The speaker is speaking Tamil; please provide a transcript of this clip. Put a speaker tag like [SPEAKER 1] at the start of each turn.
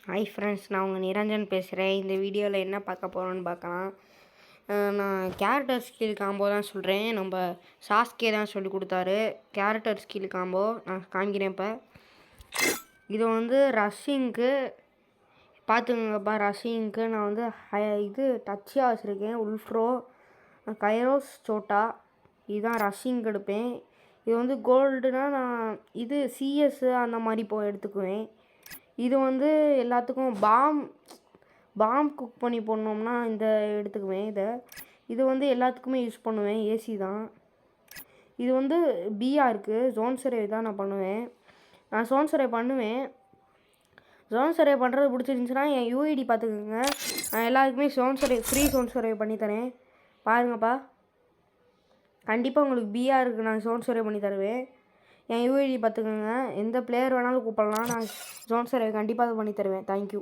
[SPEAKER 1] ஹாய் ஃப்ரெண்ட்ஸ், நான் உங்கள் நிரஞ்சன் பேசுகிறேன். இந்த வீடியோவில் என்ன பார்க்க போகிறோன்னு பார்க்கலாம். நான் கேரக்டர் ஸ்கில் காம்போ தான் சொல்கிறேன். நம்ம சாஸ்கே தான் சொல்லி கொடுத்தாரு கேரக்டர் ஸ்கில் காம்போ. நான் காமிக்கிறேன். இப்போ இது வந்து ரஷ்ஷிங்க்கு பார்த்துக்கோங்கப்பா. ரஷ்ஷிங்க்கு நான் வந்து இது டச்சியாக வச்சுருக்கேன். உல்ஃப்ரோ, கைரோஸ், சோட்டா. இதுதான் ரஷ்ஷிங் எடுப்பேன். இது வந்து கோல்டுனா நான் இது சிஎஸ் அந்த மாதிரி எடுத்துக்குவேன். இது வந்து எல்லாத்துக்கும் பாம் குக் பண்ணி போடணும்னா இந்த எடுத்துக்குவேன். இது வந்து எல்லாத்துக்குமே யூஸ் பண்ணுவேன். ஏசி தான். இது வந்து பிஆருக்கு ஜோன் சர்வே தான் நான் பண்ணுவேன். நான் ஜோன் சர்வே பண்ணுவேன். ஜோன் சர்வே பண்ணுறது பிடிச்சிருந்துச்சுன்னா என் யூஐடி பார்த்துக்கோங்க. நான் எல்லாருக்குமே ஃப்ரீ ஜோன் சர்வே பண்ணித்தரேன். பாருங்கப்பா, கண்டிப்பாக உங்களுக்கு பிஆருக்கு நான் ஜோன் சர்வே பண்ணி தருவேன். என் யூஐடி பார்த்துக்கோங்க. எந்த பிளேயர் வேணாலும் கூப்பிடலாம். நான் ஜோன் சர்வே கண்டிப்பாக பண்ணி தருவேன். தேங்க்யூ.